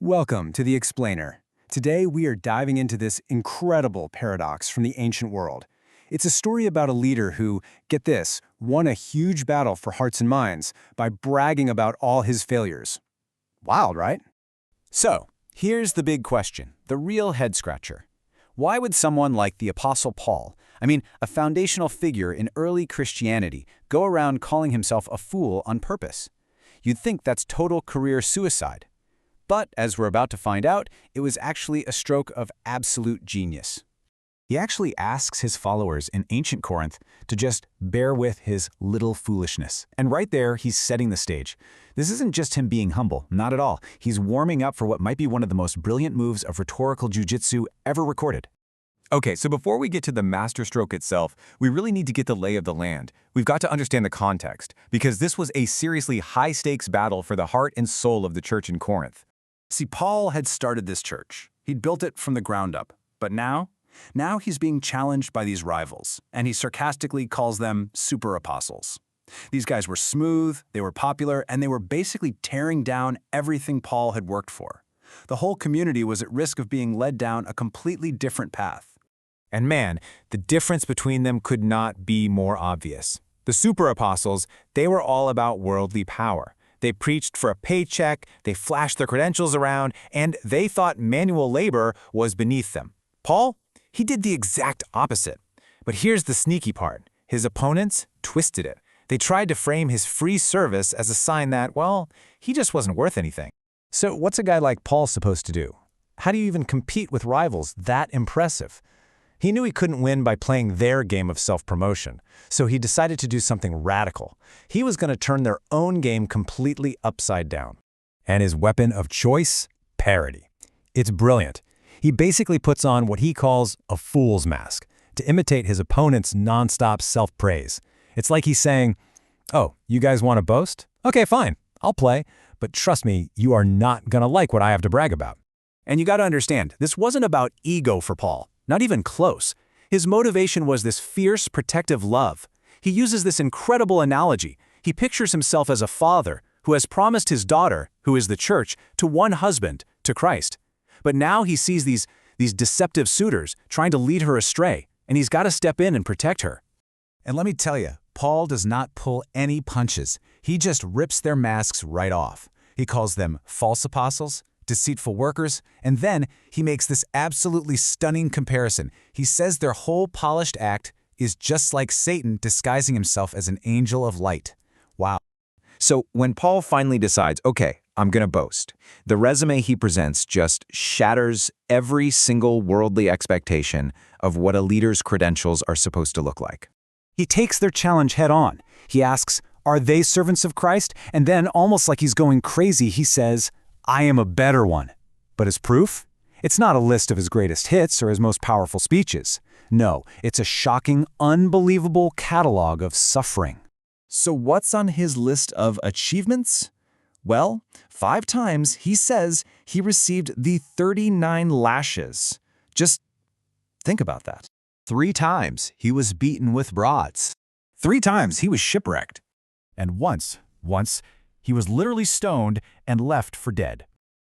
Welcome to The Explainer. Today we are diving into this incredible paradox from the ancient world. It's a story about a leader who, get this, won a huge battle for hearts and minds by bragging about all his failures. Wild, right? So, here's the big question, the real head-scratcher. Why would someone like the Apostle Paul, a foundational figure in early Christianity, go around calling himself a fool on purpose? You'd think that's total career suicide. But, as we're about to find out, it was actually a stroke of absolute genius. He actually asks his followers in ancient Corinth to just bear with his little foolishness. And right there, he's setting the stage. This isn't just him being humble, not at all. He's warming up for what might be one of the most brilliant moves of rhetorical jujitsu ever recorded. Okay, so before we get to the masterstroke itself, we really need to get the lay of the land. We've got to understand the context, because this was a seriously high-stakes battle for the heart and soul of the church in Corinth. See, Paul had started this church. He'd built it from the ground up. But now he's being challenged by these rivals, and he sarcastically calls them super apostles. These guys were smooth, they were popular, and they were basically tearing down everything Paul had worked for. The whole community was at risk of being led down a completely different path. And man, the difference between them could not be more obvious. The super apostles, they were all about worldly power. They preached for a paycheck, they flashed their credentials around, and they thought manual labor was beneath them. Paul, he did the exact opposite. But here's the sneaky part. His opponents twisted it. They tried to frame his free service as a sign that, well, he just wasn't worth anything. So what's a guy like Paul supposed to do? How do you even compete with rivals that impressive? He knew he couldn't win by playing their game of self-promotion, so he decided to do something radical. He was going to turn their own game completely upside down. And his weapon of choice? Parody. It's brilliant. He basically puts on what he calls a fool's mask to imitate his opponent's nonstop self-praise. It's like he's saying, "Oh, you guys want to boast? Okay, fine, I'll play, but trust me, you are not going to like what I have to brag about." And you got to understand, this wasn't about ego for Paul. Not even close. His motivation was this fierce, protective love. He uses this incredible analogy. He pictures himself as a father who has promised his daughter, who is the church, to one husband, to Christ. But now he sees these deceptive suitors trying to lead her astray, and he's got to step in and protect her. And let me tell you, Paul does not pull any punches. He just rips their masks right off. He calls them false apostles, deceitful workers, and then he makes this absolutely stunning comparison. He says their whole polished act is just like Satan disguising himself as an angel of light. Wow. So when Paul finally decides, okay, I'm going to boast, the resume he presents just shatters every single worldly expectation of what a leader's credentials are supposed to look like. He takes their challenge head on. He asks, are they servants of Christ? And then, almost like he's going crazy, he says, I am a better one. But as proof, it's not a list of his greatest hits or his most powerful speeches. No, it's a shocking, unbelievable catalog of suffering. So what's on his list of achievements? Well, 5 times he says he received the 39 lashes. Just think about that. 3 times he was beaten with rods. 3 times he was shipwrecked. And once, he was literally stoned and left for dead.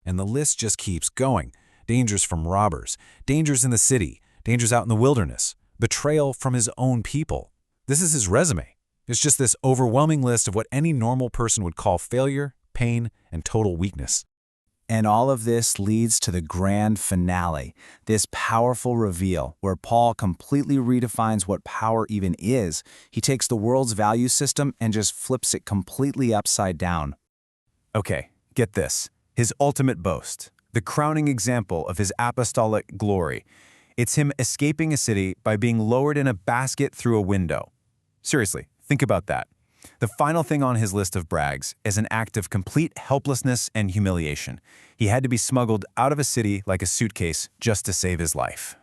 And the list just keeps going. Dangers from robbers, dangers in the city, dangers out in the wilderness, betrayal from his own people. This is his resume. It's just this overwhelming list of what any normal person would call failure, pain, and total weakness. And all of this leads to the grand finale, this powerful reveal where Paul completely redefines what power even is. He takes the world's value system and just flips it completely upside down. Okay, get this. His ultimate boast, the crowning example of his apostolic glory. It's him escaping a city by being lowered in a basket through a window. Seriously, think about that. The final thing on his list of brags is an act of complete helplessness and humiliation. He had to be smuggled out of a city like a suitcase just to save his life.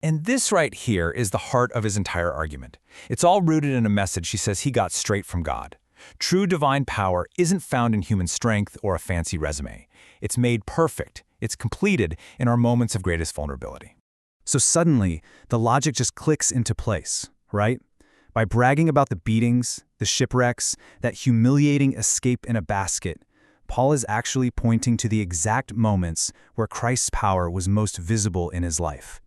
And this right here is the heart of his entire argument. It's all rooted in a message he says he got straight from God. True divine power isn't found in human strength or a fancy resume. It's made perfect. It's completed in our moments of greatest vulnerability. So suddenly, the logic just clicks into place, right? By bragging about the beatings, the shipwrecks, that humiliating escape in a basket, Paul is actually pointing to the exact moments where Christ's power was most visible in his life.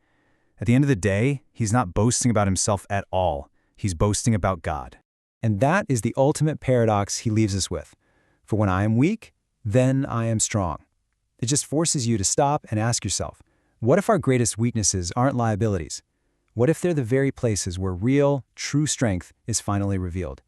At the end of the day, he's not boasting about himself at all. He's boasting about God. And that is the ultimate paradox he leaves us with. For when I am weak, then I am strong. It just forces you to stop and ask yourself, what if our greatest weaknesses aren't liabilities? What if they're the very places where real, true strength is finally revealed?